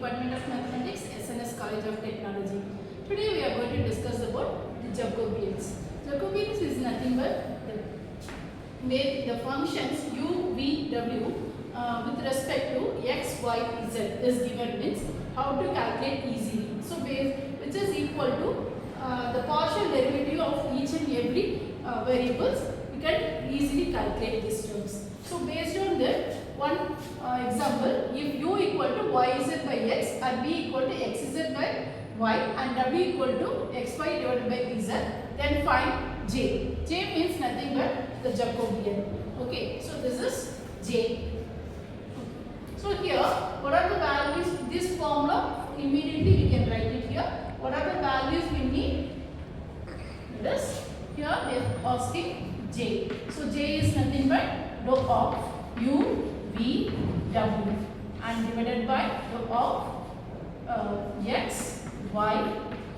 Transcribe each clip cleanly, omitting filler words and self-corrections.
Department of Mathematics, SNS College of Technology. Today we are going to discuss about the Jacobians. Jacobians is nothing but the functions u, v, w with respect to x, y, z is given means how to calculate easily. So which is equal to the partial derivative of each and every variables. We can easily calculate these terms. So based on that, one example, if u equal to yz by x or v equal to xz by y and w equal to xy divided by z, then find j. J means nothing but the Jacobian. Okay, so this is j. So here, what are the values? This formula immediately we can write it here. What are the values we need? This here they are asking j. So j is nothing but dou of u, v, w and divided by dou of x, y,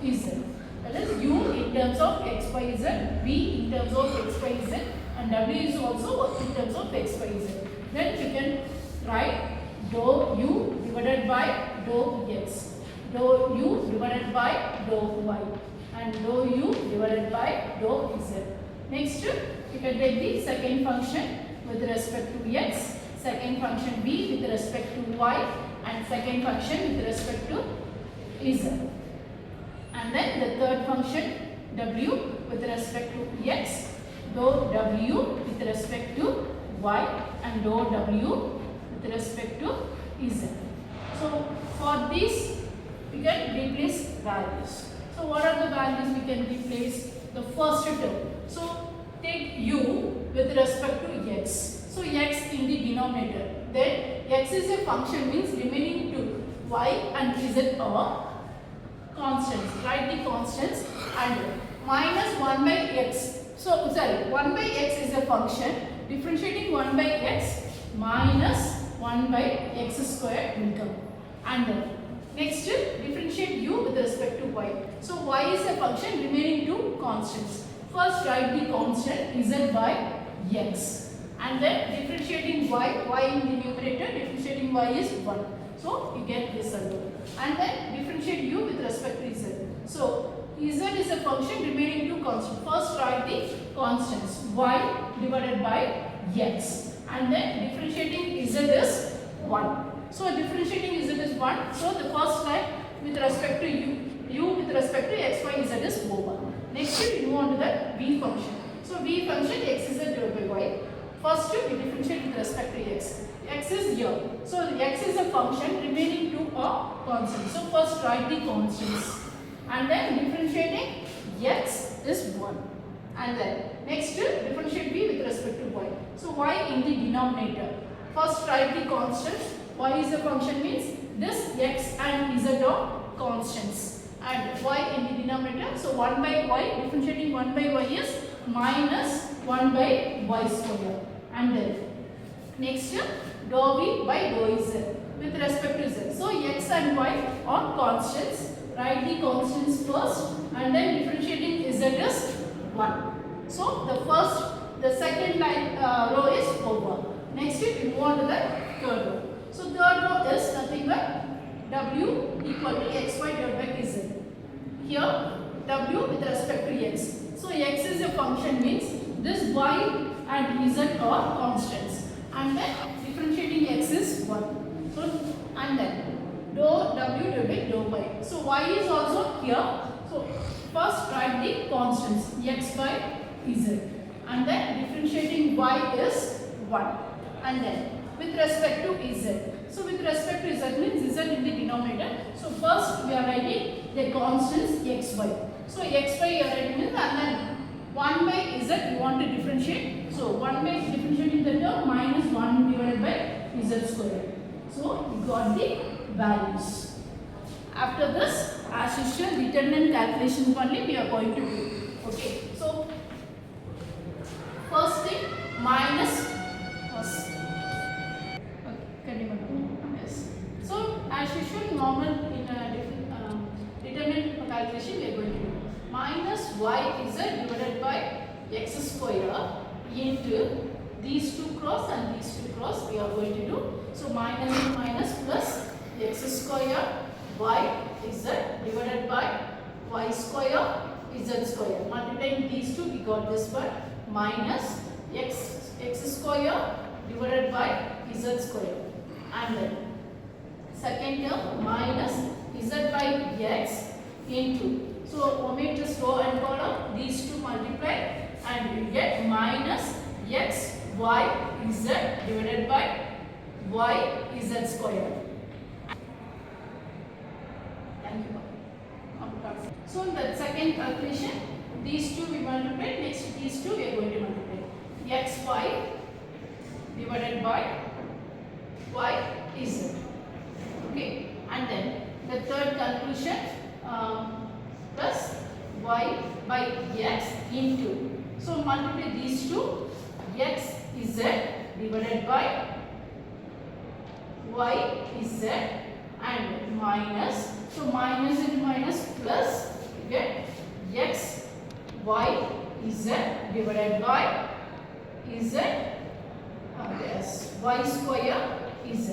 z. That is u in terms of x, y, z, v in terms of x, y, z and w is also in terms of x, y, z. Then we can write dou u divided by dou x, dou u divided by dou y and dou u divided by dou z. Next, we can take the second function with respect to x, second function v with respect to y and second function with respect to z. And then the third function w with respect to x, dou w with respect to y and dou w with respect to z. So for this we can replace values. So what are the values we can replace? The first term. So take u with respect to x. So x in the denominator. Then x is a function means remaining to y and z are constants. Write the constants and minus 1 by x. So sorry, 1 by x is a function. Differentiating 1 by x minus 1 by x square will come. And next differentiate u with respect to y. So y is a function remaining to constants. First write the constant z by x and then differentiating y in the numerator, differentiating y is 1. So you get this alone. And then differentiate u with respect to z. So z is a function remaining to constant. First write the constants y divided by x and then differentiating z is 1. So differentiating z is 1. So the first line with respect to u with respect to x, y, z is over. Next we move on to the v function. So v function x is divided by y. First we differentiate with respect to x. X is here. So x is a function remaining to a constant. So first write the constants and then differentiating x is 1. And then next differentiate v with respect to y. So y in the denominator. First write the constants. Y is a function means this x and z are constants. And y in the denominator. So 1 by y, differentiating 1 by y is minus 1 by y square. And then next dou v by dou z with respect to z. So x and y are constants. Write the constants first and then differentiating z is 1. So the second line row is over. Next we move on to the third row. So third row is nothing but w equal to xy divided by z. Here w with respect to x. So x is a function means this y and z are constants. And then differentiating x is 1. So and then dou w divided by dou y. So y is also here. So first write the constants x by z. And then differentiating y is 1. And then with respect to z. So with respect to z means z in the denominator. So first we are writing the constants x, y. So x, y you are writing means and then 1 by z you want to differentiate. So 1 by differentiating the term minus 1 divided by z square. So you got the values. After this, as usual, determinant calculations only we are going to do. Okay. So first thing minus. Yes. So as usual, normal in a determinant calculation we are going to do minus y z divided by x square into these two cross and these two cross we are going to do. So minus and minus plus x square y z divided by y square z square. Multiplying these two, we got this one minus x square divided by z square, and then second term minus z by x into. So omit this row and column, these two multiply, and you get minus x y z divided by y z square. Thank you. So in the second calculation, these two we multiply, next these two we are going to multiply. X y divided by y z. Okay, and then the third calculation, plus y by x into. So multiply these two, x z divided by y z, and minus. So minus into minus plus, you get x y z divided by z, yes, y square z.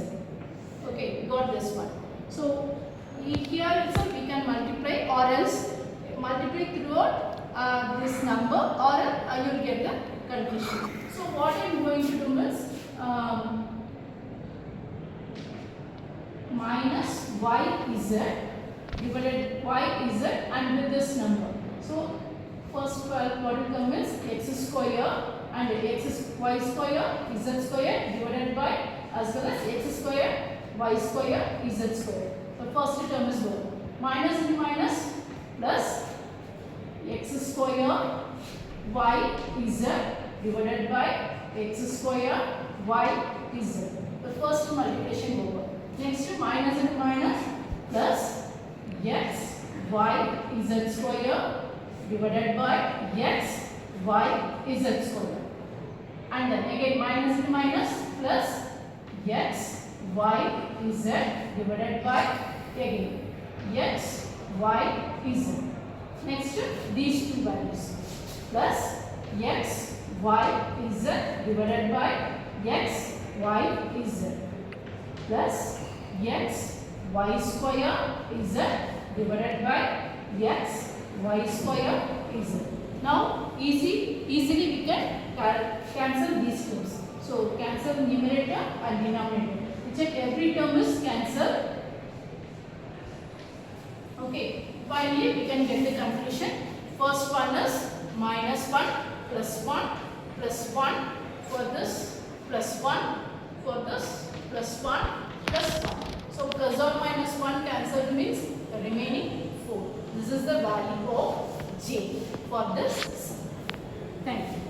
Okay, we got this one. So here itself we can multiply, or else multiply throughout this number, or you will get the conclusion. So what I am going to do is minus y z divided y z and with this number. So first what will come is x square and y square z square divided by, as well as x square y square z square. The first term is 1. Minus into minus plus x square y z divided by x square y z. The first multiplication over. Next minus into minus plus x y z square divided by x y z square. And then again minus into minus plus x y z divided by again x y z. Next these two values plus x y z divided by x y z plus x y square z divided by x y square z. Now easily we can cancel these terms. So cancel numerator and denominator. Check every term is cancelled. Okay. Finally we can get the conclusion. First one is minus 1 plus 1 plus 1 for this, plus 1 for this, plus 1 plus 1. So plus or minus 1 cancelled means the remaining 4. This is the value of J for this. Thank you.